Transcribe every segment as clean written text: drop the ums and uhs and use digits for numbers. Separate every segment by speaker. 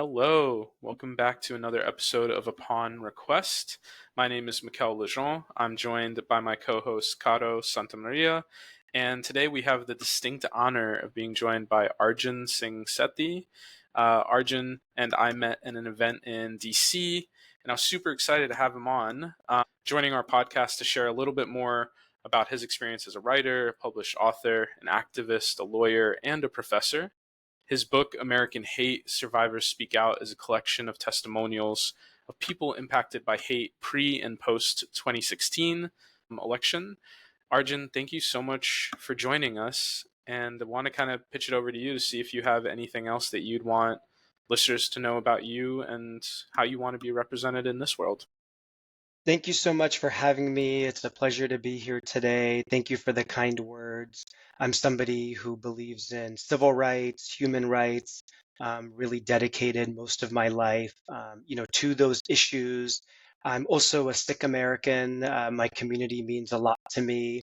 Speaker 1: Hello, welcome back to another episode of Upon Request. My name is Mikel Lejean. I'm joined by my co-host Caro Santamaria, and today we have the distinct honor of being joined by Arjun Singh Sethi. Arjun and I met in an event in DC, and I was super excited to have him on, joining our podcast to share a little bit more about his experience as a writer, a published author, an activist, a lawyer, and a professor. His book, American Hate Survivors Speak Out, is a collection of testimonials of people impacted by hate pre and post 2016 election. Arjun, thank you so much for joining us. And I want to kind of pitch it over to you to see if you have anything else that you'd want listeners to know about you and how you want to be represented in this world.
Speaker 2: Thank you so much for having me. It's a pleasure to be here today. Thank you for the kind words. I'm somebody who believes in civil rights, human rights, really dedicated most of my life, to those issues. I'm also a Sikh American. My community means a lot to me.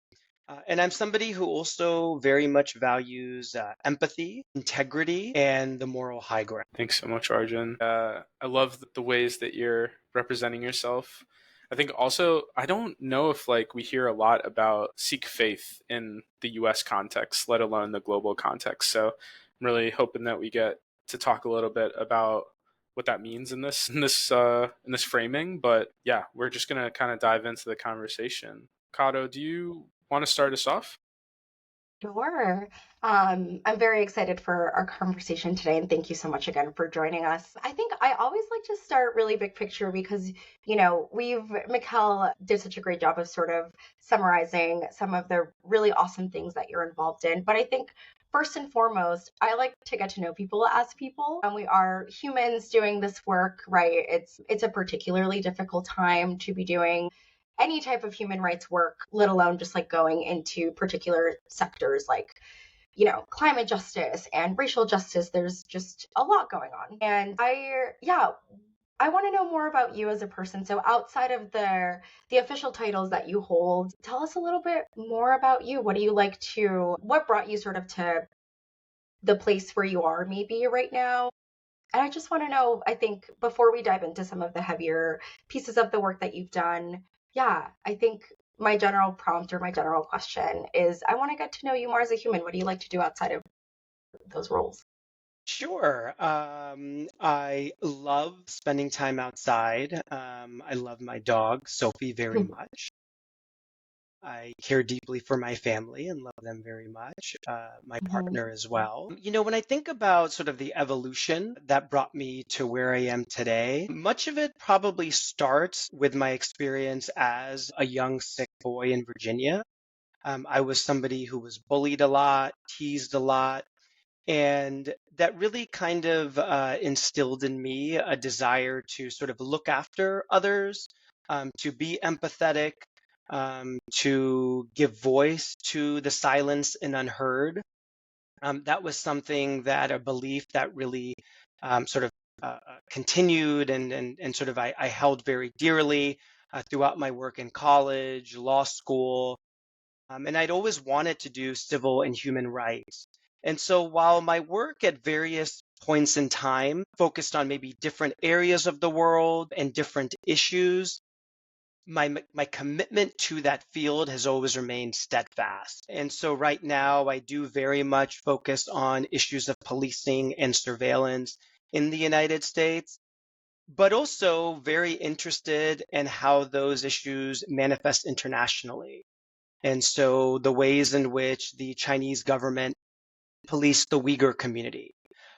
Speaker 2: And I'm somebody who also very much values empathy, integrity, and the moral high ground.
Speaker 1: Thanks so much, Arjun. I love the ways that you're representing yourself. I think also, I don't know if we hear a lot about Sikh faith in the US context, let alone the global context. So I'm really hoping that we get to talk a little bit about what that means in this framing. But yeah, we're just gonna kind of dive into the conversation. Kato, do you want to start us off?
Speaker 3: Sure. I'm very excited for our conversation today, and thank you so much again for joining us. I think I always like to start really big picture because, Mikkel did such a great job of sort of summarizing some of the really awesome things that you're involved in. But I think first and foremost, I like to get to know people as people, and we are humans doing this work, right? It's a particularly difficult time to be doing any type of human rights work, let alone just going into particular sectors like, climate justice and racial justice. There's just a lot going on. And I want to know more about you as a person. So outside of the official titles that you hold, tell us a little bit more about you. What brought you sort of to the place where you are maybe right now? And I just want to know, I think, before we dive into some of the heavier pieces of the work that you've done, I think my general prompt or my general question is I want to get to know you more as a human. What do you like to do outside of those roles?
Speaker 2: Sure. I love spending time outside. I love my dog, Sophie, very much. I care deeply for my family and love them very much, my partner as well. When I think about sort of the evolution that brought me to where I am today, much of it probably starts with my experience as a young Sikh boy in Virginia. I was somebody who was bullied a lot, teased a lot, and that really kind of instilled in me a desire to sort of look after others, to be empathetic, to give voice to the silenced and unheard. That was something that a belief that really sort of continued and sort of I held very dearly throughout my work in college, law school, and I'd always wanted to do civil and human rights. And so while my work at various points in time focused on maybe different areas of the world and different issues, my commitment to that field has always remained steadfast. And so right now I do very much focus on issues of policing and surveillance in the United States, but also very interested in how those issues manifest internationally. And so the ways in which the Chinese government policed the Uyghur community,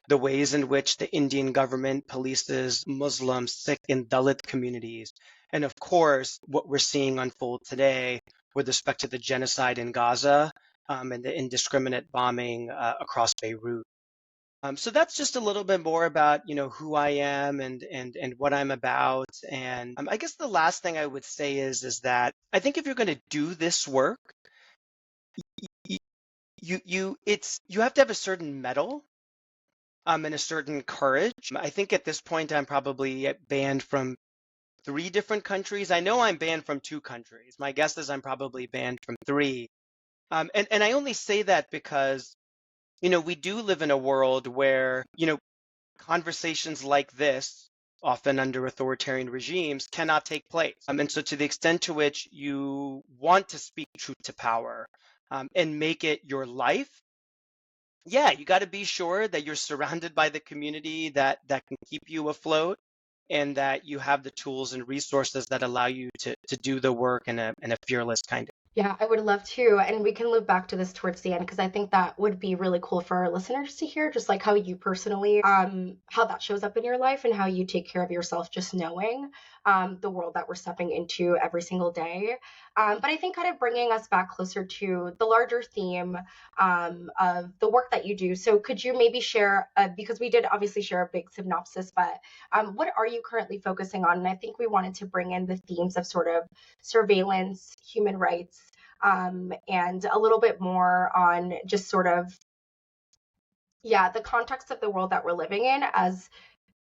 Speaker 2: the ways in which the Indian government polices Muslim, Sikh, and Dalit communities, and of course, what we're seeing unfold today with respect to the genocide in Gaza and the indiscriminate bombing across Beirut. So that's just a little bit more about, who I am and what I'm about. And I guess the last thing I would say is that I think if you're going to do this work, you have to have a certain mettle and a certain courage. I think at this point I'm probably banned from 3 different countries. I know I'm banned from 2 countries. My guess is I'm probably banned from 3. And I only say that because, we do live in a world where, conversations like this, often under authoritarian regimes, cannot take place. And so to the extent to which you want to speak truth to power and make it your life, yeah, you got to be sure that you're surrounded by the community that can keep you afloat, and that you have the tools and resources that allow you to do the work in a fearless kind of.
Speaker 3: Yeah, I would love to. And we can loop back to this towards the end because I think that would be really cool for our listeners to hear, just like how you personally, how that shows up in your life and how you take care of yourself, just knowing the world that we're stepping into every single day. But I think kind of bringing us back closer to the larger theme of the work that you do. So could you maybe share, because we did obviously share a big synopsis, but what are you currently focusing on? And I think we wanted to bring in the themes of sort of surveillance, human rights, and a little bit more on just sort of, yeah, the context of the world that we're living in as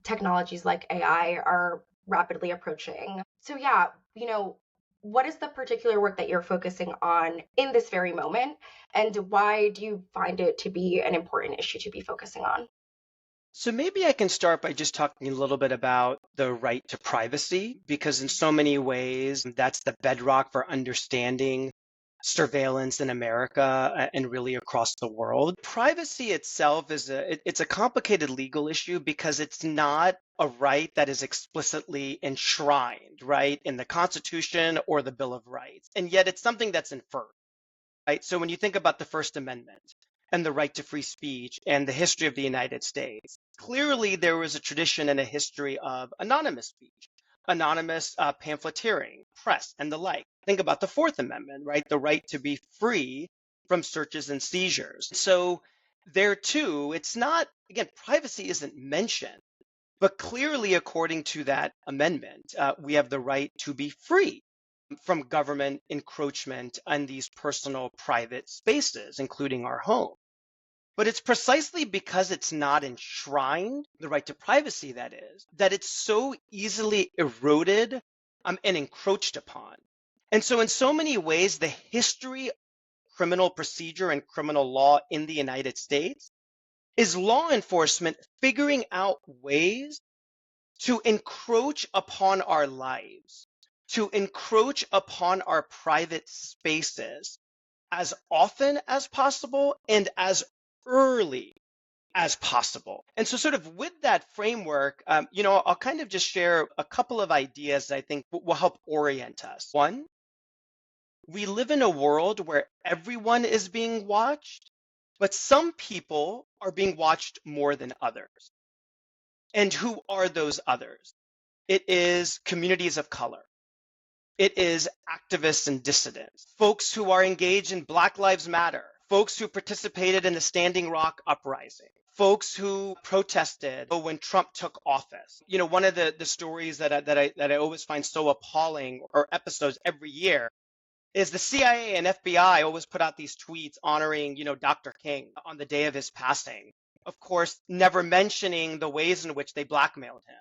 Speaker 3: technologies like AI are rapidly approaching. So, yeah, what is the particular work that you're focusing on in this very moment? And why do you find it to be an important issue to be focusing on?
Speaker 2: So maybe I can start by just talking a little bit about the right to privacy, because in so many ways, that's the bedrock for understanding surveillance in America and really across the world. Privacy itself it's a complicated legal issue because it's not a right that is explicitly enshrined, right, in the Constitution or the Bill of Rights. And yet it's something that's inferred. Right? So when you think about the First Amendment and the right to free speech and the history of the United States, clearly there was a tradition and a history of anonymous speech, anonymous pamphleteering, press, and the like. Think about the Fourth Amendment, right? The right to be free from searches and seizures. So there too, it's not, again, privacy isn't mentioned, but clearly according to that amendment, we have the right to be free from government encroachment on these personal private spaces, including our home. But it's precisely because it's not enshrined, the right to privacy that is, that it's so easily eroded and encroached upon. And so in so many ways, the history of criminal procedure and criminal law in the United States is law enforcement figuring out ways to encroach upon our lives, to encroach upon our private spaces as often as possible and as early as possible. And so sort of with that framework, I'll kind of just share a couple of ideas that I think will help orient us. One, we live in a world where everyone is being watched, but some people are being watched more than others. And who are those others? It is communities of color. It is activists and dissidents, folks who are engaged in Black Lives Matter, folks who participated in the Standing Rock uprising, folks who protested when Trump took office. One of the stories that I always find so appalling, or episodes every year, is the CIA and FBI always put out these tweets honoring, Dr. King on the day of his passing. Of course, never mentioning the ways in which they blackmailed him,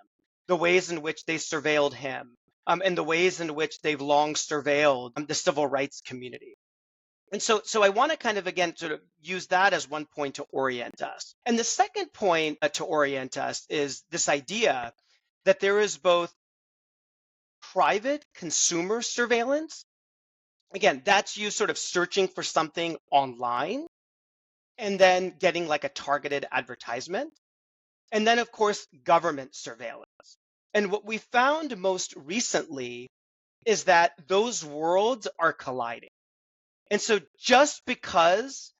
Speaker 2: the ways in which they surveilled him, and the ways in which they've long surveilled the civil rights community. And so I want to kind of, again, sort of use that as one point to orient us. And the second point to orient us is this idea that there is both private consumer surveillance. Again, that's you sort of searching for something online and then getting like a targeted advertisement. And then, of course, government surveillance. And what we found most recently is that those worlds are colliding. And so just because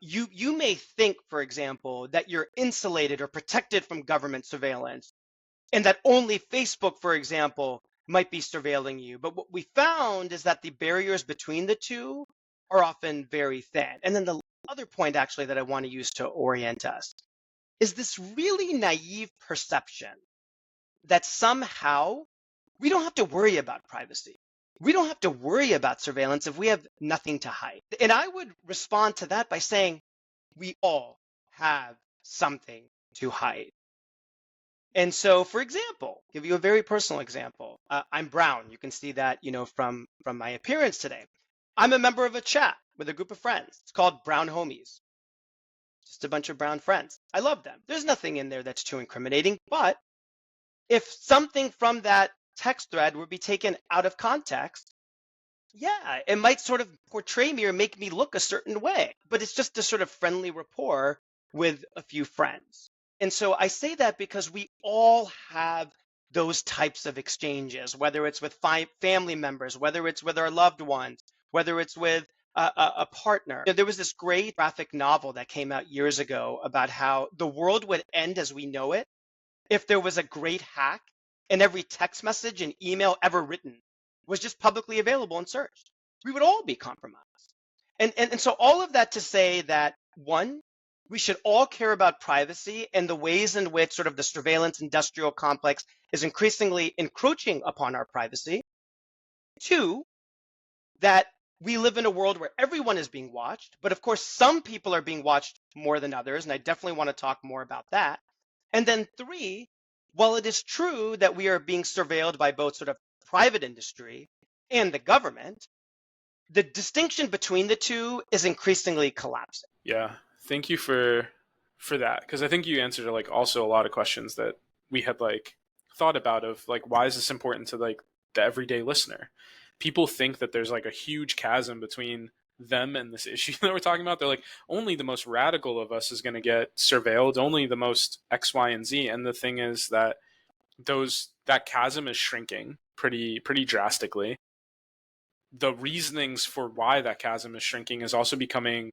Speaker 2: you may think, for example, that you're insulated or protected from government surveillance, and that only Facebook, for example, might be surveilling you. But what we found is that the barriers between the two are often very thin. And then the other point, actually, that I want to use to orient us is this really naive perception that somehow we don't have to worry about privacy. We don't have to worry about surveillance if we have nothing to hide. And I would respond to that by saying we all have something to hide. And so, for example, give you a very personal example. I'm brown. You can see that, from my appearance today. I'm a member of a chat with a group of friends. It's called Brown Homies. just a bunch of brown friends. I love them. There's nothing in there that's too incriminating. But if something from that text thread would be taken out of context, yeah, it might sort of portray me or make me look a certain way, but it's just a sort of friendly rapport with a few friends. And so I say that because we all have those types of exchanges, whether it's with family members, whether it's with our loved ones, whether it's with a partner. There was this great graphic novel that came out years ago about how the world would end as we know it if there was a great hack and every text message and email ever written was just publicly available and searched. We would all be compromised. And so all of that to say that, one, we should all care about privacy and the ways in which sort of the surveillance industrial complex is increasingly encroaching upon our privacy. Two, that we live in a world where everyone is being watched, but of course, some people are being watched more than others, and I definitely want to talk more about that. And then three, while it is true that we are being surveilled by both sort of private industry and the government, the distinction between the two is increasingly collapsing.
Speaker 1: Yeah, thank you for that, because I think you answered like also a lot of questions that we had like thought about of like, why is this important to like the everyday listener? People think that there's like a huge chasm between them and this issue that we're talking about. They're like, only the most radical of us is going to get surveilled, only the most X, Y, and Z. And the thing is that that chasm is shrinking pretty drastically. The reasonings for why that chasm is shrinking is also becoming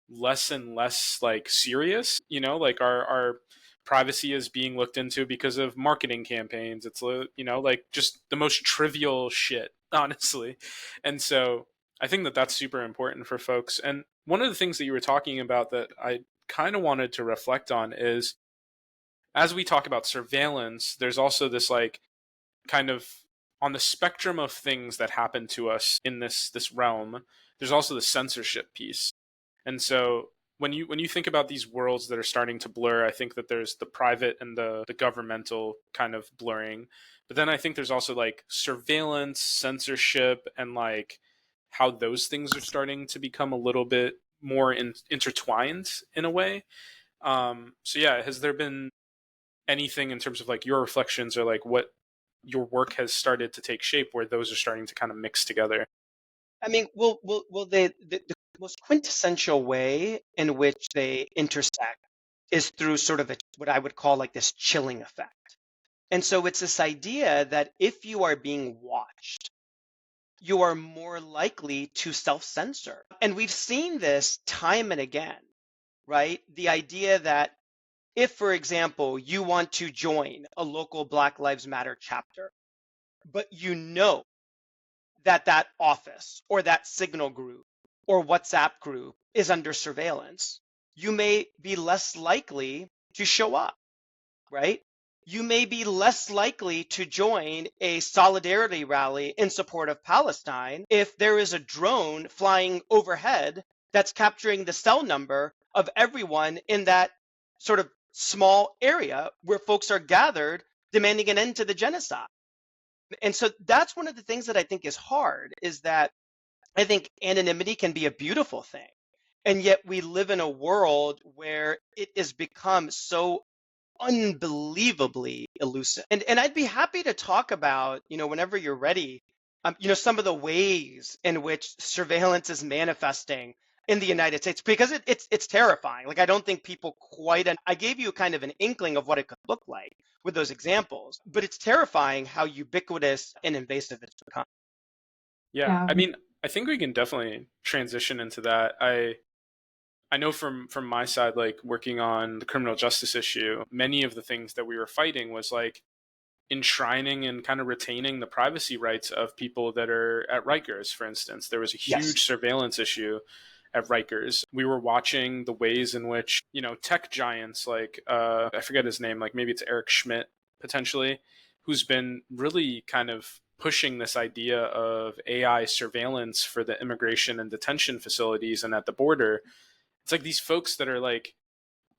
Speaker 1: less and less like serious. Like our privacy is being looked into because of marketing campaigns. It's like just the most trivial shit, honestly. And so I think that that's super important for folks. And one of the things that you were talking about that I kind of wanted to reflect on is, as we talk about surveillance, there's also this like kind of, on the spectrum of things that happen to us in this realm, there's also the censorship piece. And so when you think about these worlds that are starting to blur, I think that there's the private and the governmental kind of blurring. But then I think there's also like surveillance, censorship, and like how those things are starting to become a little bit more intertwined in a way. So yeah, has there been anything in terms of like your reflections or like what your work has started to take shape where those are starting to kind of mix together?
Speaker 2: I mean, the most quintessential way in which they intersect is through sort of what I would call like this chilling effect. And so it's this idea that if you are being watched, you are more likely to self-censor. And we've seen this time and again, right? The idea that if, for example, you want to join a local Black Lives Matter chapter, but you know that office or that Signal group or WhatsApp group is under surveillance, you may be less likely to show up, right? You may be less likely to join a solidarity rally in support of Palestine if there is a drone flying overhead that's capturing the cell number of everyone in that sort of small area where folks are gathered demanding an end to the genocide. And so that's one of the things that I think is hard, is that I think anonymity can be a beautiful thing. And yet we live in a world where it has become so unbelievably elusive. And I'd be happy to talk about, whenever you're ready, some of the ways in which surveillance is manifesting in the United States, because it's terrifying. Like, I don't think people quite, and I gave you kind of an inkling of what it could look like with those examples, but it's terrifying how ubiquitous and invasive it's become.
Speaker 1: Yeah,
Speaker 3: Yeah.
Speaker 1: I mean, I think we can definitely transition into that. I know from my side, like working on the criminal justice issue, many of the things that we were fighting was like enshrining and kind of retaining the privacy rights of people that are at Rikers, for instance. There was a
Speaker 2: Yes.
Speaker 1: huge surveillance issue at Rikers. We were watching the ways in which, tech giants like, I forget his name, like maybe it's Eric Schmidt, potentially, who's been really kind of pushing this idea of AI surveillance for the immigration and detention facilities and at the border. It's like these folks that are like,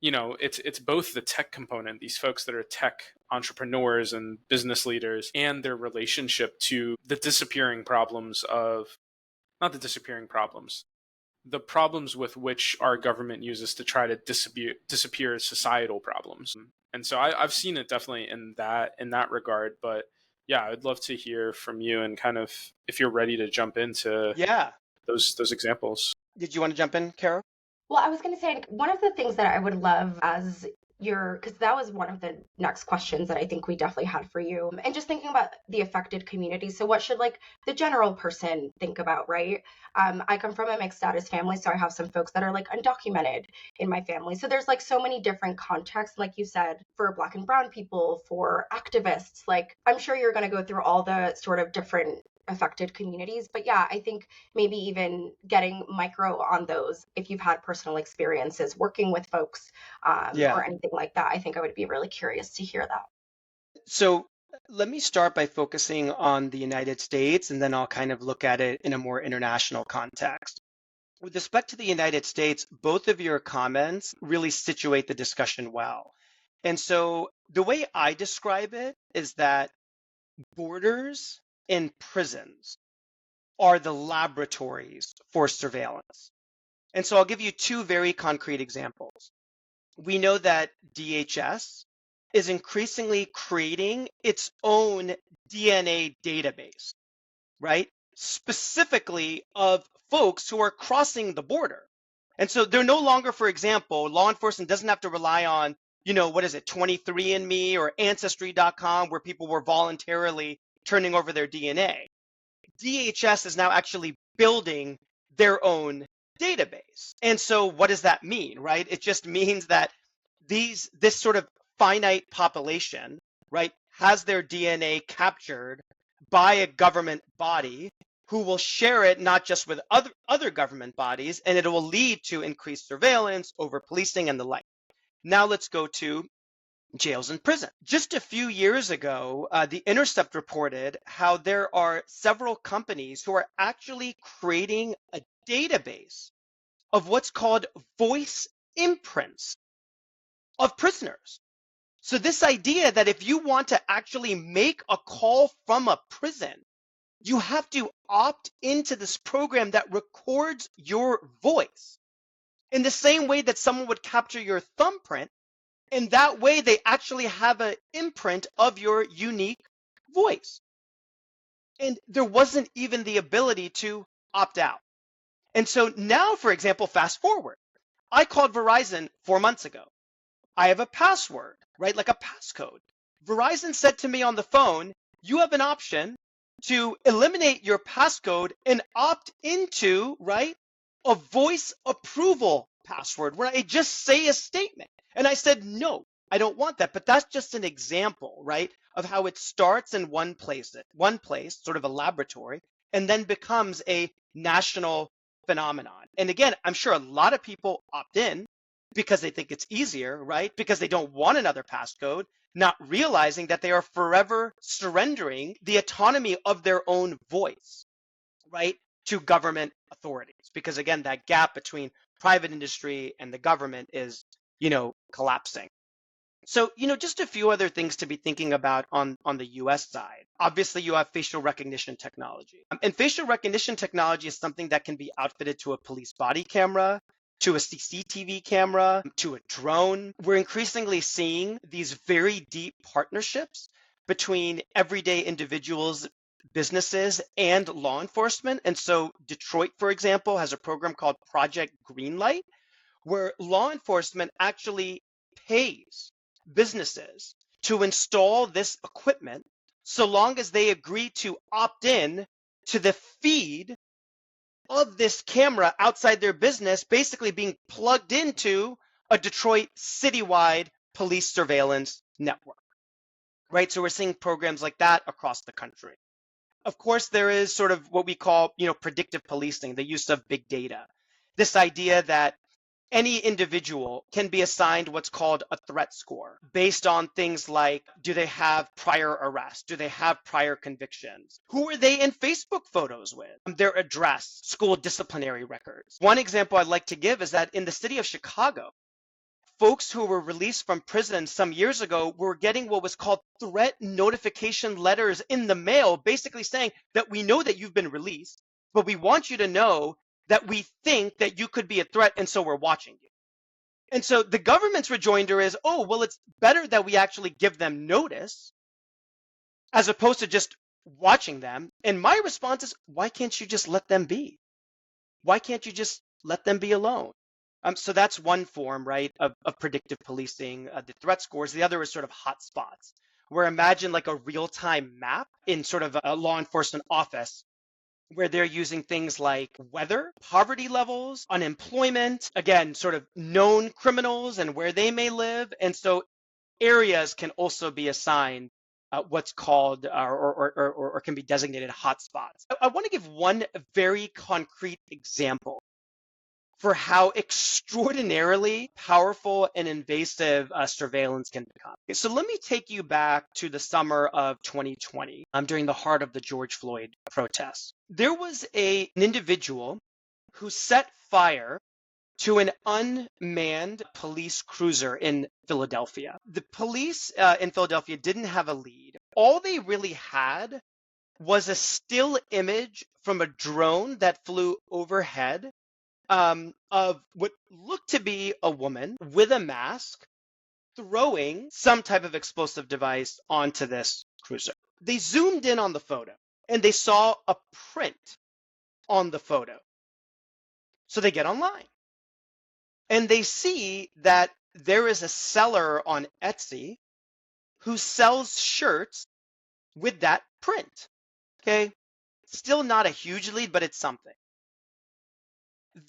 Speaker 1: it's both the tech component, these folks that are tech entrepreneurs and business leaders, and their relationship to the disappearing problems of, not the disappearing problems, the problems with which our government uses to try to disappear societal problems. And so I've seen it definitely in that regard. But yeah, I'd love to hear from you and kind of if you're ready to jump into
Speaker 2: Yeah.
Speaker 1: those examples.
Speaker 2: Did you want to jump in, Kara?
Speaker 3: Well, I was going to say one of the things that I would love as because that was one of the next questions that I think we definitely had for you. And just thinking about the affected community. So, what should like the general person think about, right? I come from a mixed status family, so I have some folks that are like undocumented in my family. So, there's like so many different contexts, like you said, for Black and Brown people, for activists. Like, I'm sure you're going to go through all the sort of different affected communities. But yeah, I think maybe even getting micro on those, if you've had personal experiences working with folks or anything like that, I think I would be really curious to hear that.
Speaker 2: So let me start by focusing on the United States, and then I'll kind of look at it in a more international context. With respect to the United States, both of your comments really situate the discussion well. And so the way I describe it is that borders and prisons are the laboratories for surveillance. And so I'll give you two very concrete examples. We know that DHS is increasingly creating its own DNA database, right? Specifically of folks who are crossing the border. And so they're no longer, for example, law enforcement doesn't have to rely on, 23andMe or Ancestry.com where people were voluntarily turning over their DNA. DHS is now actually building their own database. And so what does that mean, right? It just means that this sort of finite population, right, has their DNA captured by a government body who will share it not just with other government bodies, and it will lead to increased surveillance, over policing, and the like. Now let's go to jails and prison. Just a few years ago, The Intercept reported how there are several companies who are actually creating a database of what's called voice imprints of prisoners. So this idea that if you want to actually make a call from a prison, you have to opt into this program that records your voice in the same way that someone would capture your thumbprint. And that way they actually have an imprint of your unique voice. And there wasn't even the ability to opt out. And so now, for example, fast forward. I called Verizon 4 months ago. I have a password, right? Like a passcode. Verizon said to me on the phone, you have an option to eliminate your passcode and opt into, right, a voice approval password where I just say a statement. And I said, no, I don't want that. But that's just an example, right, of how it starts in one place, sort of a laboratory, and then becomes a national phenomenon. And again, I'm sure a lot of people opt in because they think it's easier, right? Because they don't want another passcode, not realizing that they are forever surrendering the autonomy of their own voice, right, to government authorities. Because again, that gap between private industry and the government is, collapsing. So, just a few other things to be thinking about on the US side. Obviously, you have facial recognition technology. And facial recognition technology is something that can be outfitted to a police body camera, to a CCTV camera, to a drone. We're increasingly seeing these very deep partnerships between everyday individuals, businesses, and law enforcement. And so Detroit, for example, has a program called Project Greenlight, where law enforcement actually pays businesses to install this equipment so long as they agree to opt in to the feed of this camera outside their business, basically being plugged into a Detroit citywide police surveillance network, right? So we're seeing programs like that across the country. Of course, there is sort of what we call, predictive policing, the use of big data. This idea that any individual can be assigned what's called a threat score based on things like, do they have prior arrests? Do they have prior convictions? Who are they in Facebook photos with? Their address, school disciplinary records. One example I'd like to give is that in the city of Chicago, folks who were released from prison some years ago were getting what was called threat notification letters in the mail, basically saying that we know that you've been released, but we want you to know that we think that you could be a threat, and so we're watching you. And so the government's rejoinder is, oh, well, it's better that we actually give them notice as opposed to just watching them. And my response is, why can't you just let them be? Why can't you just let them be alone? So that's one form, right, of predictive policing, the threat scores. The other is sort of hotspots, where imagine like a real-time map in sort of a law enforcement office where they're using things like weather, poverty levels, unemployment, again, sort of known criminals and where they may live. And so areas can also be assigned what's called or can be designated hotspots. I want to give one very concrete example for how extraordinarily powerful and invasive surveillance can become. So let me take you back to the summer of 2020, during the heart of the George Floyd protests. There was an individual who set fire to an unmanned police cruiser in Philadelphia. The police in Philadelphia didn't have a lead. All they really had was a still image from a drone that flew overhead of what looked to be a woman with a mask throwing some type of explosive device onto this cruiser. They zoomed in on the photo and they saw a print on the photo. So they get online and they see that there is a seller on Etsy who sells shirts with that print. Okay, still not a huge lead, but it's something.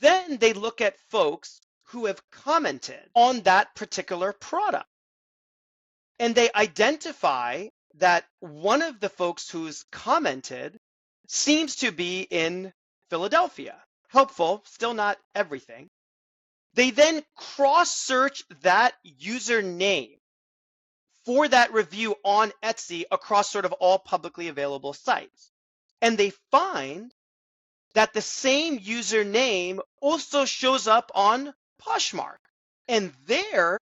Speaker 2: Then they look at folks who have commented on that particular product. And they identify that one of the folks who's commented seems to be in Philadelphia. Helpful, still not everything. They then cross-search that username for that review on Etsy across sort of all publicly available sites. And they find that the same username also shows up on Poshmark. And there,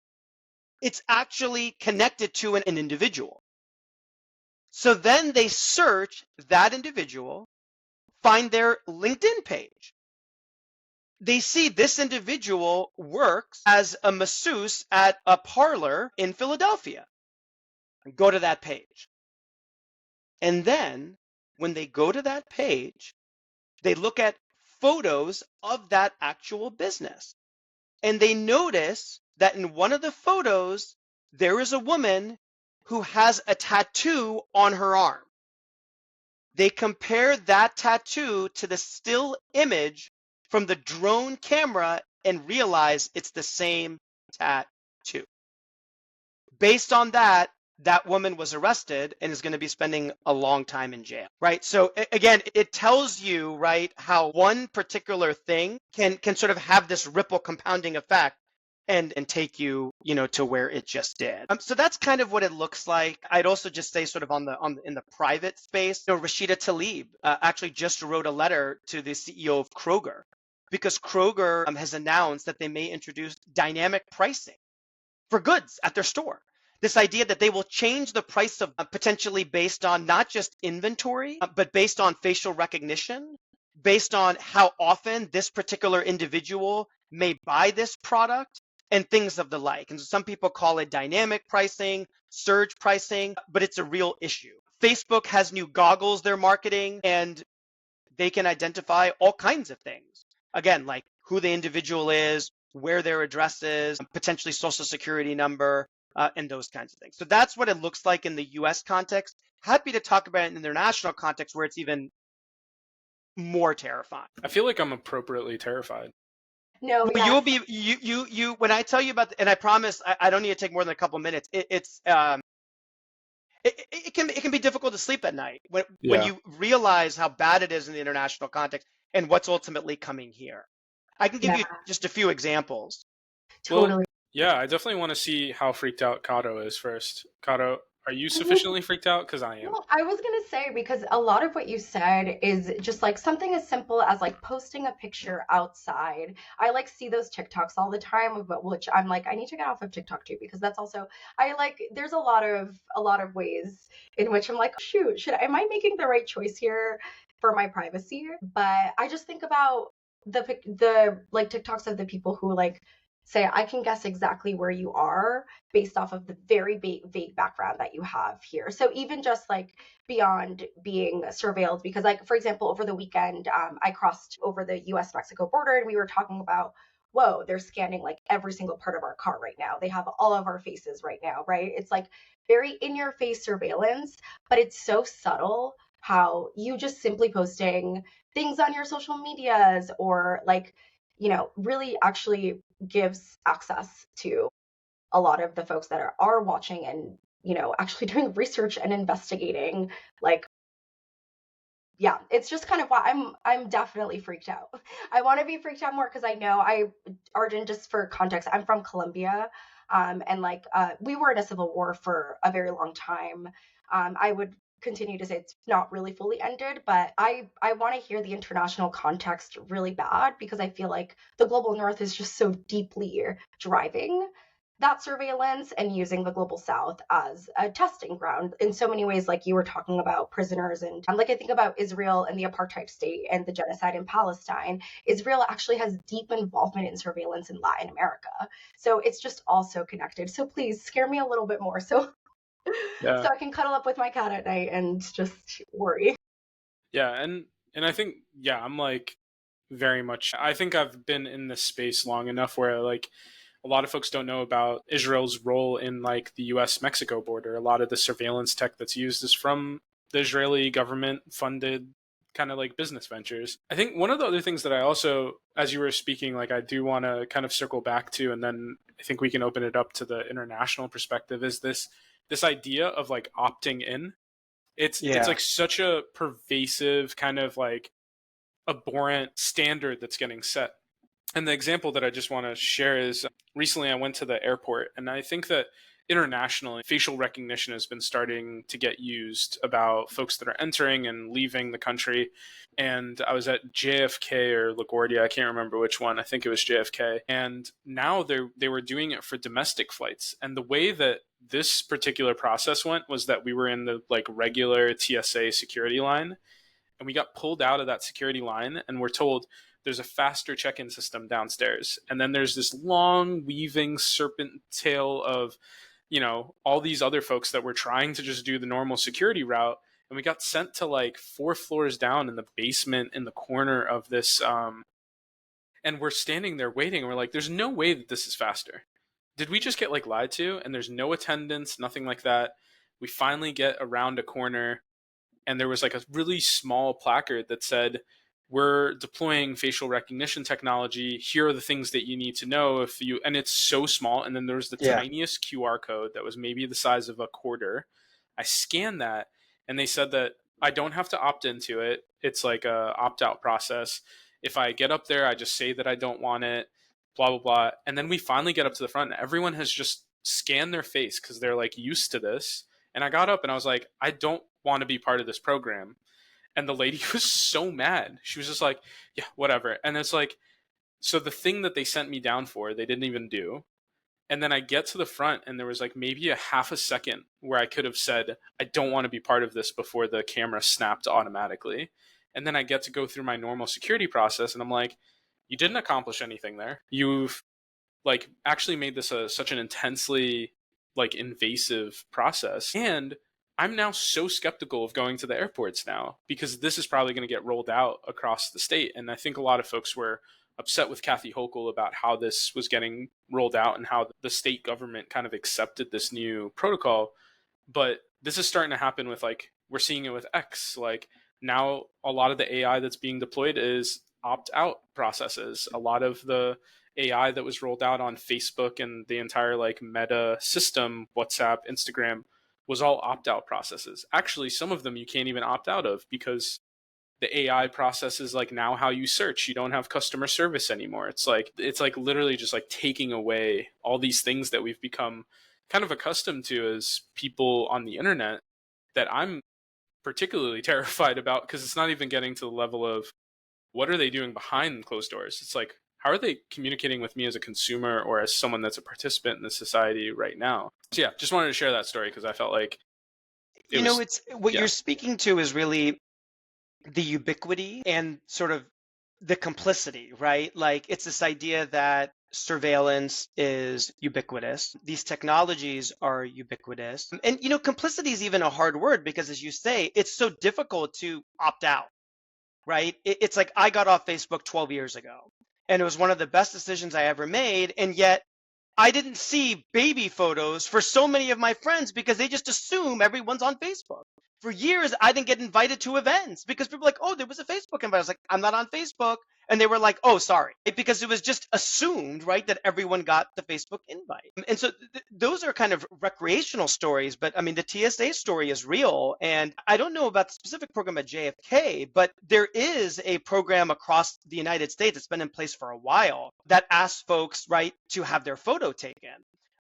Speaker 2: it's actually connected to an individual. So then they search that individual, find their LinkedIn page. They see this individual works as a masseuse at a parlor in Philadelphia. Go to that page. And then when they go to that page, they look at photos of that actual business. And they notice that in one of the photos, there is a woman who has a tattoo on her arm. They compare that tattoo to the still image from the drone camera and realize it's the same tattoo. Based on that, that woman was arrested and is going to be spending a long time in jail, right? So again, it tells you, right, how one particular thing can sort of have this ripple compounding effect and take you, to where it just did. So that's kind of what it looks like. I'd also just say sort of in the private space, Rashida Tlaib actually just wrote a letter to the CEO of Kroger because Kroger has announced that they may introduce dynamic pricing for goods at their store. This idea that they will change the price of potentially based on not just inventory, but based on facial recognition, based on how often this particular individual may buy this product and things of the like. And so some people call it dynamic pricing, surge pricing, but it's a real issue. Facebook has new goggles they're marketing, and they can identify all kinds of things. Again, like who the individual is, where their address is, potentially social security number, and those kinds of things. So that's what it looks like in the US context. Happy to talk about it in the international context where it's even more terrifying.
Speaker 1: I feel like I'm appropriately terrified.
Speaker 3: No,
Speaker 2: But
Speaker 3: yes.
Speaker 2: you'll be you when I tell you about and I promise I don't need to take more than a couple minutes. It can be difficult to sleep at night when you realize how bad it is in the international context and what's ultimately coming here. I can give you just a few examples.
Speaker 3: Totally.
Speaker 1: Well, yeah, I definitely want to see how freaked out Kato is first. Kato, are you sufficiently freaked out? Because I am.
Speaker 3: Well, I was gonna say because a lot of what you said is just like something as simple as like posting a picture outside. I like see those TikToks all the time, but which I'm like, I need to get off of TikTok too because that's also there's a lot of ways in which I'm like, shoot, am I making the right choice here for my privacy? But I just think about the like TikToks of the people who like say I can guess exactly where you are based off of the very vague background that you have here. So even just like beyond being surveilled, because like for example, over the weekend, I crossed over the U.S. Mexico border, and we were talking about, whoa, they're scanning like every single part of our car right now. They have all of our faces right now, right? It's like very in your face surveillance, but it's so subtle how you just simply posting things on your social medias or like, really actually gives access to a lot of the folks that are watching and, actually doing research and investigating. Like, yeah, it's just kind of why I'm definitely freaked out. I want to be freaked out more because I know Arjun, just for context, I'm from Colombia. And like we were in a civil war for a very long time. I would continue to say it's not really fully ended, but I want to hear the international context really bad because I feel like the global north is just so deeply driving that surveillance and using the global south as a testing ground in so many ways. Like you were talking about prisoners, and like I think about Israel and the apartheid state and the genocide in Palestine. Israel actually has deep involvement in surveillance in Latin America, so it's just also connected. So please scare me a little bit more, so
Speaker 1: Yeah.
Speaker 3: so I can cuddle up with my cat at night and just worry.
Speaker 1: Yeah, and I think, yeah, I'm like very much, I think I've been in this space long enough where like a lot of folks don't know about Israel's role in like the US Mexico border. A lot of the surveillance tech that's used is from the Israeli government funded kind of like business ventures. I think one of the other things that I also, as you were speaking, like I do want to kind of circle back to, and then I think we can open it up to the international perspective, is this idea of like opting in. It's
Speaker 2: Yeah.
Speaker 1: like such a pervasive kind of like abhorrent standard that's getting set. And the example that I just want to share is recently I went to the airport, and I think that internationally, facial recognition has been starting to get used about folks that are entering and leaving the country. And I was at JFK or LaGuardia, I can't remember which one. I think it was JFK. And now they were doing it for domestic flights. And the way that this particular process went was that we were in the like regular TSA security line, and we got pulled out of that security line and we're told there's a faster check-in system downstairs, and then there's this long weaving serpent tail of all these other folks that were trying to just do the normal security route, and we got sent to like 4 floors down in the basement in the corner of this and we're standing there waiting, and we're like, there's no way that this is faster. Did we just get like lied to? And there's no attendance, nothing like that. We finally get around a corner, and there was like a really small placard that said, we're deploying facial recognition technology, here are the things that you need to know if you, and it's so small, and then there was the
Speaker 2: Yeah.
Speaker 1: tiniest QR code that was maybe the size of a quarter. I scanned that, and they said that I don't have to opt into it. It's like a opt out process. If I get up there, I just say that I don't want it, blah blah blah. And then we finally get up to the front, and everyone has just scanned their face because they're like used to this. And I got up and I was like, I don't want to be part of this program. And the lady was so mad. She was just like, yeah, whatever. And it's like, so the thing that they sent me down for, they didn't even do. And then I get to the front, and there was like maybe a half a second where I could have said, I don't want to be part of this, before the camera snapped automatically. And then I get to go through my normal security process, and I'm like, you didn't accomplish anything there. You've like actually made this such an intensely like invasive process. And I'm now so skeptical of going to the airports now, because this is probably going to get rolled out across the state. And I think a lot of folks were upset with Kathy Hochul about how this was getting rolled out and how the state government kind of accepted this new protocol. But this is starting to happen with like, we're seeing it with X. Like now a lot of the AI that's being deployed is opt out processes. A lot of the AI that was rolled out on Facebook and the entire like meta system, WhatsApp, Instagram, was all opt out processes. Actually, some of them you can't even opt out of, because the AI processes like now how you search. You don't have customer service anymore. It's like literally just like taking away all these things that we've become kind of accustomed to as people on the internet, that I'm particularly terrified about, because it's not even getting to the level of what are they doing behind closed doors. It's like, how are they communicating with me as a consumer or as someone that's a participant in the society right now? So yeah, just wanted to share that story because I felt like it was,
Speaker 2: It's what
Speaker 1: yeah.
Speaker 2: you're speaking to is really the ubiquity and sort of the complicity, right? Like it's this idea that surveillance is ubiquitous. These technologies are ubiquitous. And, complicity is even a hard word because, as you say, it's so difficult to opt out, right? It's like I got off Facebook 12 years ago, and it was one of the best decisions I ever made. And yet I didn't see baby photos for so many of my friends because they just assume everyone's on Facebook. For years, I didn't get invited to events because people were like, oh, there was a Facebook invite. I was like, I'm not on Facebook. And they were like, oh, sorry. Because it was just assumed, right, that everyone got the Facebook invite. And so those are kind of recreational stories. But I mean, the TSA story is real. And I don't know about the specific program at JFK, but there is a program across the United States that's been in place for a while that asks folks, right, to have their photo taken.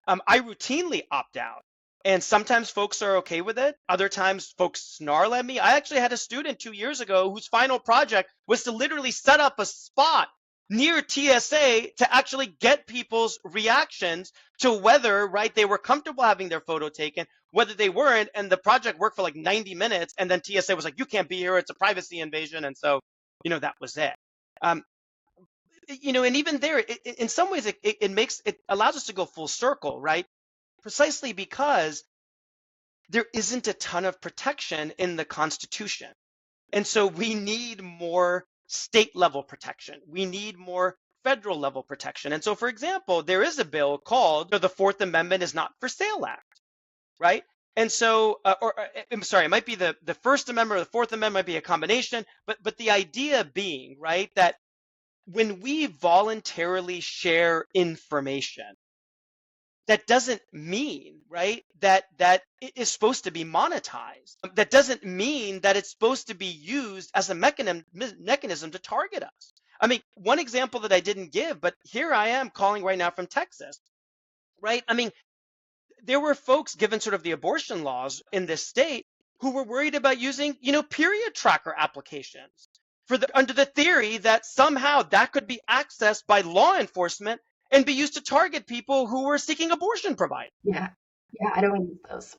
Speaker 2: I routinely opt out. And sometimes folks are okay with it. Other times folks snarl at me. I actually had a student 2 years ago whose final project was to literally set up a spot near TSA to actually get people's reactions to whether, right, they were comfortable having their photo taken, whether they weren't. And the project worked for like 90 minutes. And then TSA was like, you can't be here. It's a privacy invasion. And so, that was it. And even there, in some ways, it allows us to go full circle, right? Precisely because there isn't a ton of protection in the Constitution. And so we need more state level protection. We need more federal level protection. And so, for example, there is a bill called the Fourth Amendment is Not for Sale Act, right? And so, I'm sorry, it might be the First Amendment or the Fourth Amendment, might be a combination, but the idea being, right, that when we voluntarily share information, that doesn't mean, right, that it is supposed to be monetized. That doesn't mean that it's supposed to be used as a mechanism to target us. I mean, one example that I didn't give, but here I am calling right now from Texas, right? I mean, there were folks given sort of the abortion laws in this state who were worried about using, period tracker applications under the theory that somehow that could be accessed by law enforcement and be used to target people who were seeking abortion providers.
Speaker 3: Yeah, I don't use those.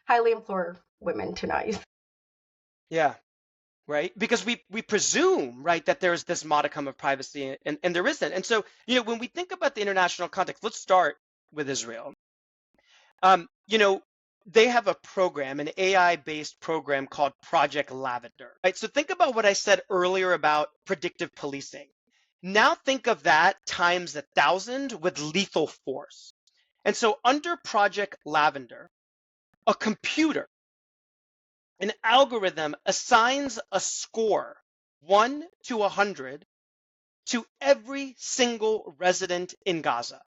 Speaker 3: Highly implore women to not use.
Speaker 2: Yeah, right. Because we presume, right, that there's this modicum of privacy, and there isn't. And so, when we think about the international context, let's start with Israel. They have a program, an AI-based program called Project Lavender, right? So think about what I said earlier about predictive policing. Now think of that times 1,000 with lethal force. And so under Project Lavender, a computer, an algorithm assigns a score 1 to 100 to every single resident in Gaza.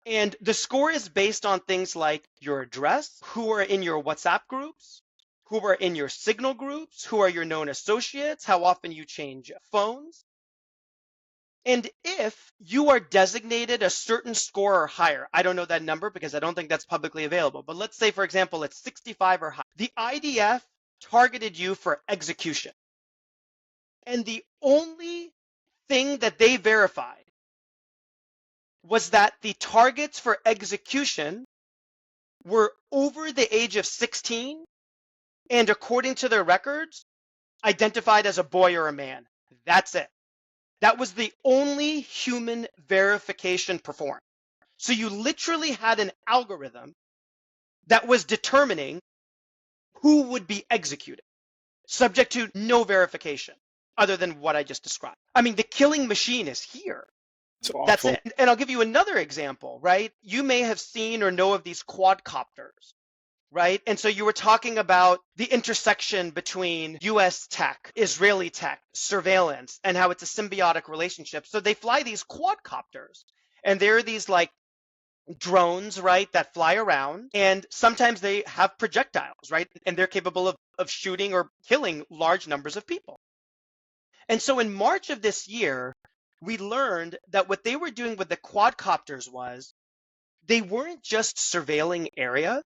Speaker 2: And the score is based on things like your address, who are in your WhatsApp groups, who are in your Signal groups, who are your known associates, how often you change phones. And if you are designated a certain score or higher, I don't know that number because I don't think that's publicly available, but let's say, for example, it's 65 or higher, the IDF targeted you for execution. And the only thing that they verified was that the targets for execution were over the age of 16 and, according to their records, identified as a boy or a man. That's it. That was the only human verification performed. So you literally had an algorithm that was determining who would be executed, subject to no verification other than what I just described. I mean, the killing machine is here. That's it. And I'll give you another example, right? You may have seen or know of these quadcopters, right? And so you were talking about the intersection between US tech, Israeli tech, surveillance, and how it's a symbiotic relationship. So they fly these quadcopters, and they're these like drones, right, that fly around, and sometimes they have projectiles, right? And they're capable of shooting or killing large numbers of people. And so in March of this year, we learned that what they were doing with the quadcopters was they weren't just surveilling area.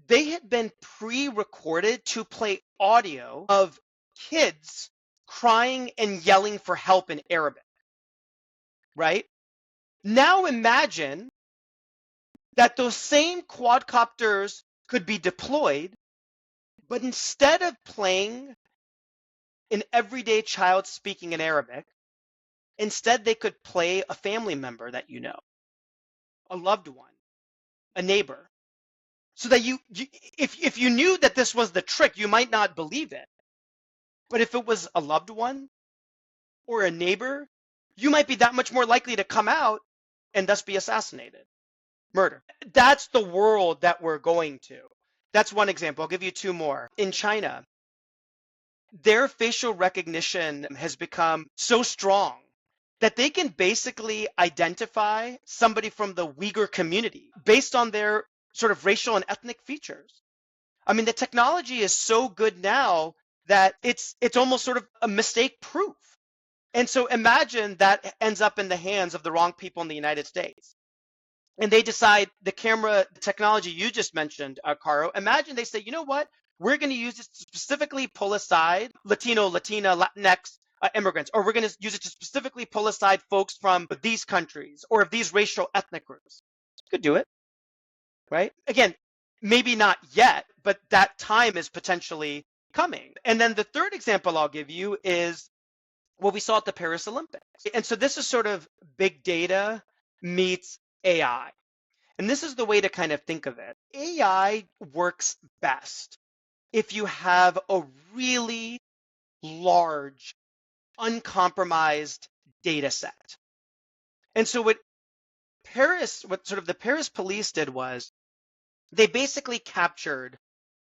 Speaker 2: They had been pre-recorded to play audio of kids crying and yelling for help in Arabic, right? Now imagine that those same quadcopters could be deployed, but instead of playing an everyday child speaking in Arabic. Instead, they could play a family member that you know, a loved one, a neighbor. So that if you knew that this was the trick, you might not believe it. But if it was a loved one or a neighbor, you might be that much more likely to come out and thus be assassinated, murdered. That's the world that we're going to. That's one example. I'll give you two more. In China, their facial recognition has become so strong that they can basically identify somebody from the Uyghur community based on their sort of racial and ethnic features. I mean, the technology is so good now that it's almost sort of a mistake proof. And so imagine that ends up in the hands of the wrong people in the United States. And they decide the camera technology you just mentioned, Caro, imagine they say, you know what? We're going to use this to specifically pull aside Latino, Latina, Latinx immigrants, or we're going to use it to specifically pull aside folks from these countries or of these racial ethnic groups. You could do it, right? Again, maybe not yet, but that time is potentially coming. And then the third example I'll give you is what we saw at the Paris Olympics. And so this is sort of big data meets AI. And this is the way to kind of think of it. AI works best if you have a really large, uncompromised data set. And so what sort of the Paris police did was they basically captured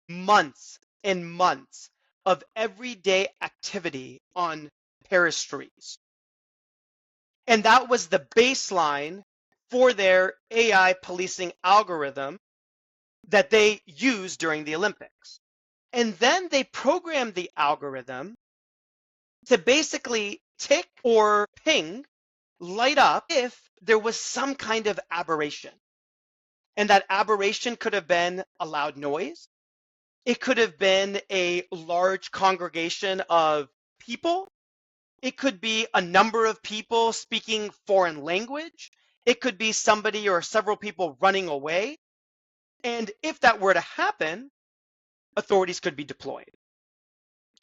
Speaker 2: months and months of everyday activity on Paris streets. And that was the baseline for their AI policing algorithm that they used during the Olympics. And then they programmed the algorithm to basically tick or ping, light up if there was some kind of aberration. And that aberration could have been a loud noise. It could have been a large congregation of people. It could be a number of people speaking foreign language. It could be somebody or several people running away. And if that were to happen, authorities could be deployed.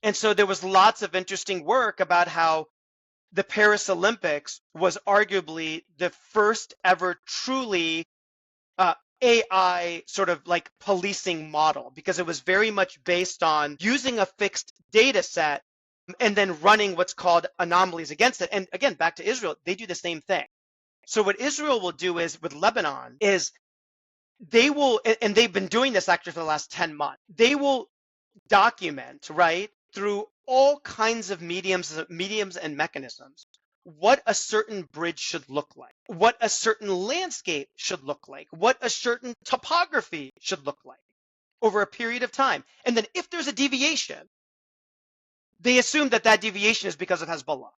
Speaker 2: And so there was lots of interesting work about how the Paris Olympics was arguably the first ever truly AI sort of like policing model, because it was very much based on using a fixed data set and then running what's called anomalies against it. And again, back to Israel, they do the same thing. So what Israel will do is with Lebanon is they will, and they've been doing this actually for the last 10 months, they will document, right, through all kinds of mediums and mechanisms, what a certain bridge should look like, what a certain landscape should look like, what a certain topography should look like over a period of time. And then if there's a deviation, they assume that that deviation is because of Hezbollah.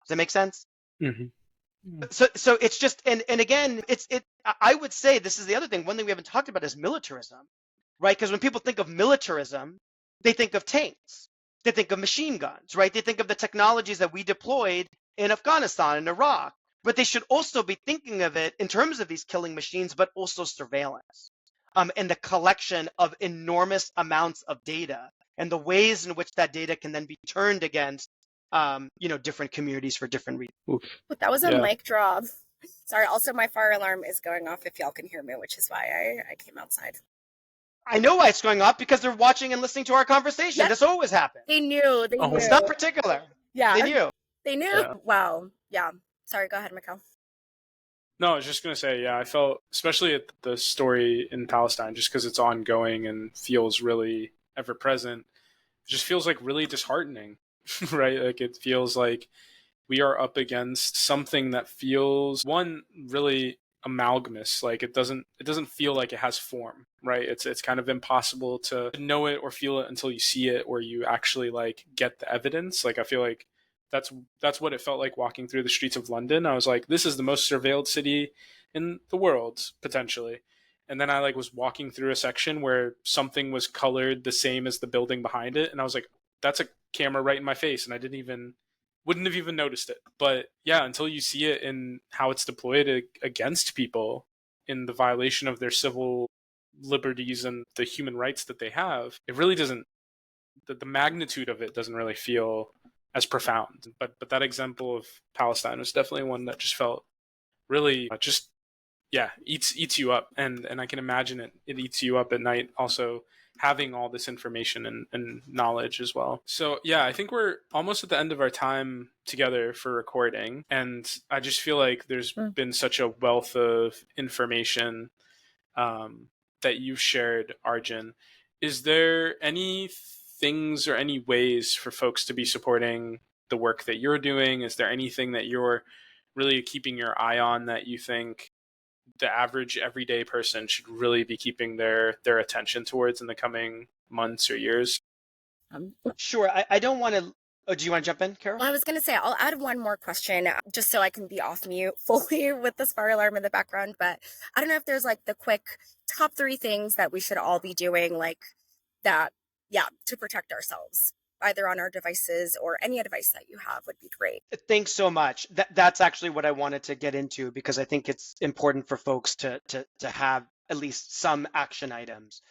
Speaker 2: Does that make sense?
Speaker 1: Mm-hmm.
Speaker 2: So it's just, and again, I would say this is the other thing. One thing we haven't talked about is militarism, right? Because when people think of militarism, they think of tanks, they think of machine guns, right? They think of the technologies that we deployed in Afghanistan and Iraq, but they should also be thinking of it in terms of these killing machines, but also surveillance, and the collection of enormous amounts of data and the ways in which that data can then be turned against different communities for different reasons.
Speaker 1: Oof.
Speaker 4: That was a
Speaker 1: Yeah.
Speaker 4: mic drop. Sorry, also my fire alarm is going off if y'all can hear me, which is why I came outside.
Speaker 2: I know why it's going off, because they're watching and listening to our conversation.
Speaker 4: Yep.
Speaker 2: This always happens.
Speaker 4: They knew. They
Speaker 1: Oh.
Speaker 4: knew.
Speaker 2: It's not particular.
Speaker 4: Yeah.
Speaker 2: They knew.
Speaker 4: They knew.
Speaker 1: Yeah.
Speaker 4: Wow. Yeah. Sorry, go ahead, Mikkel.
Speaker 1: No, I was just going to say, yeah, I felt, especially at the story in Palestine, just because it's ongoing and feels really ever present, it just feels like really disheartening, right? Like it feels like we are up against something that feels, one, really amalgamous. Like it doesn't feel like it has form, right? It's kind of impossible to know it or feel it until you see it or you actually like get the evidence. Like I feel like that's what it felt like walking through the streets of London. I was like, this is the most surveilled city in the world, potentially. And then I like was walking through a section where something was colored the same as the building behind it. And I was like, that's a camera right in my face. And I wouldn't have even noticed it. But yeah, until you see it in how it's deployed against people in the violation of their civil liberties and the human rights that they have, it really doesn't the magnitude of it doesn't really feel as profound. But that example of Palestine was definitely one that just felt really just eats you up, and I can imagine it eats you up at night also, having all this information and knowledge as well. So yeah, I think we're almost at the end of our time together for recording, and I just feel like there's been such a wealth of information that you've shared, Arjun. Is there any things or any ways for folks to be supporting the work that you're doing? Is there anything that you're really keeping your eye on that you think the average everyday person should really be keeping their attention towards in the coming months or years?
Speaker 2: Sure. I don't want to. Oh, do you want to jump in, Carol?
Speaker 4: Well, I was going to say, I'll add one more question just so I can be off mute fully with this fire alarm in the background. But I don't know if there's like the quick top 3 things that we should all be doing, like that, to protect ourselves, either on our devices or any advice that you have would be great.
Speaker 2: Thanks so much. That's actually what I wanted to get into, because I think it's important for folks to have at least some action items.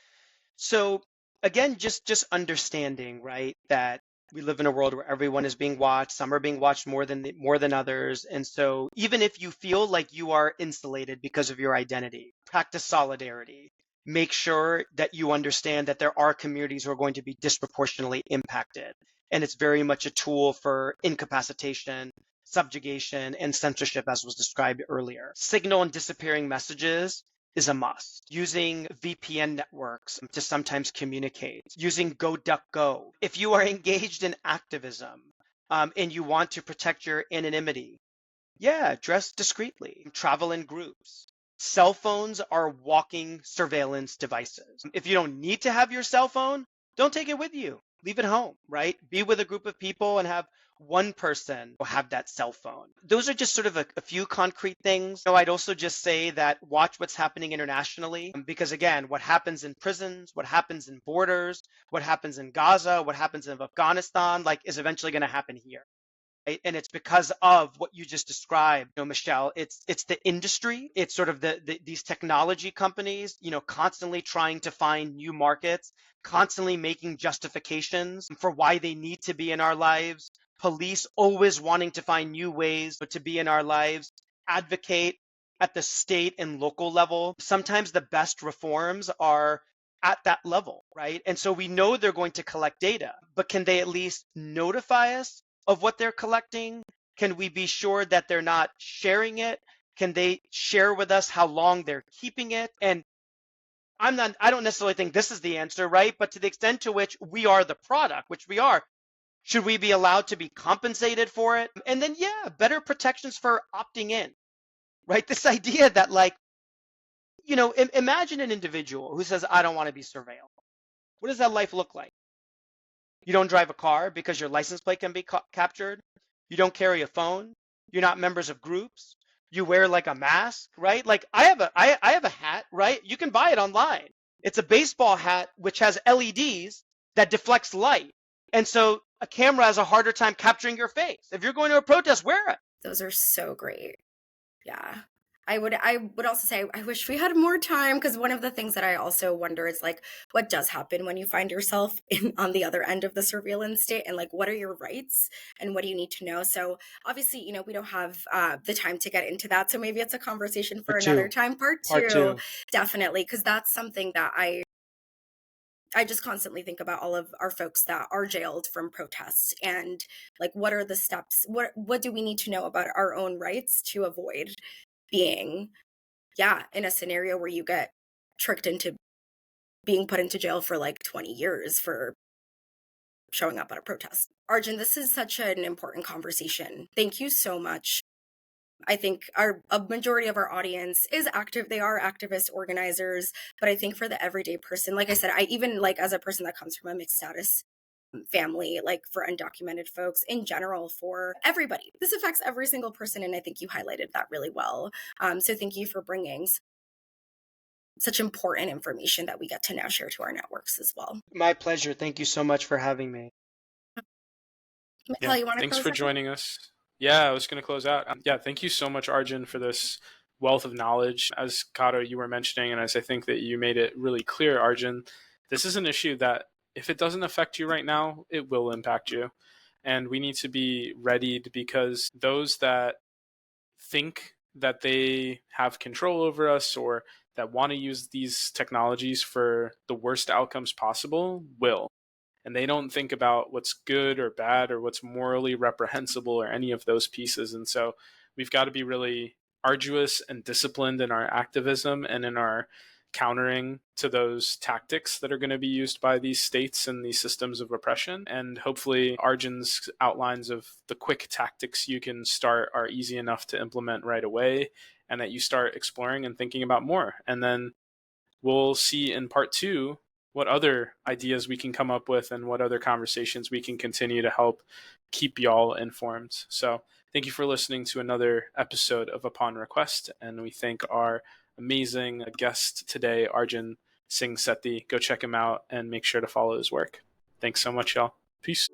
Speaker 2: So again, just understanding, right, that we live in a world where everyone is being watched. Some are being watched more than others. And so even if you feel like you are insulated because of your identity, practice solidarity. Make sure that you understand that there are communities who are going to be disproportionately impacted. And it's very much a tool for incapacitation, subjugation, and censorship, as was described earlier. Signal and disappearing messages is a must. Using VPN networks to sometimes communicate. Using GoDuckGo. If you are engaged in activism and you want to protect your anonymity, dress discreetly. Travel in groups. Cell phones are walking surveillance devices. If you don't need to have your cell phone, don't take it with you. Leave it home, right? Be with a group of people and have one person have that cell phone. Those are just sort of a few concrete things. I'd also just say that watch what's happening internationally, because again, what happens in prisons, what happens in borders, what happens in Gaza, what happens in Afghanistan, is eventually going to happen here. Right? And it's because of what you just described, Michelle. It's the industry. It's sort of these technology companies, constantly trying to find new markets, constantly making justifications for why they need to be in our lives. Police always wanting to find new ways to be in our lives. Advocate at the state and local level. Sometimes the best reforms are at that level, right? And so we know they're going to collect data, but can they at least notify us of what they're collecting? Can we be sure that they're not sharing it? Can they share with us how long they're keeping it? And I don't necessarily think this is the answer, right? But to the extent to which we are the product, which we are, should we be allowed to be compensated for it? And then, better protections for opting in, right? This idea that imagine an individual who says, I don't want to be surveilled. What does that life look like? You don't drive a car because your license plate can be captured. You don't carry a phone. You're not members of groups. You wear a mask, right? I have a hat, right? You can buy it online. It's a baseball hat which has LEDs that deflects light. And so a camera has a harder time capturing your face. If you're going to a protest, wear it.
Speaker 4: Those are so great. Yeah. I would also say I wish we had more time, because one of the things that I also wonder is what does happen when you find yourself on the other end of the surveillance state, and what are your rights and what do you need to know? So obviously, we don't have the time to get into that. So maybe it's a conversation for another time. Part two. Definitely, because that's something that I just constantly think about, all of our folks that are jailed from protests, and what are the steps? What do we need to know about our own rights to avoid being in a scenario where you get tricked into being put into jail for 20 years for showing up at a protest. Arjun, this is such an important conversation. Thank you so much. I think a majority of our audience is active. They are activist organizers, but I think for the everyday person, like I said, I even as a person that comes from a mixed status family, for undocumented folks in general, for everybody, this affects every single person, and I think you highlighted that really well. So thank you for bringing such important information that we get to now share to our networks as well.
Speaker 2: My pleasure. Thank you so much for having me.
Speaker 4: Michael, you want to
Speaker 1: thanks for joining us. I was going to close out. Thank you so much, Arjun, for this wealth of knowledge. As Kato, you were mentioning, and as I think that you made it really clear, Arjun, this is an issue that if it doesn't affect you right now, it will impact you. And we need to be readied, because those that think that they have control over us or that want to use these technologies for the worst outcomes possible will. And they don't think about what's good or bad or what's morally reprehensible or any of those pieces. And so we've got to be really arduous and disciplined in our activism and in our countering to those tactics that are going to be used by these states and these systems of oppression. And hopefully Arjun's outlines of the quick tactics you can start are easy enough to implement right away, and that you start exploring and thinking about more. And then we'll see in part 2 what other ideas we can come up with and what other conversations we can continue to help keep y'all informed. So thank you for listening to another episode of Upon Request, and we thank our amazing guest today, Arjun Singh Sethi. Go check him out and make sure to follow his work. Thanks so much, y'all. Peace.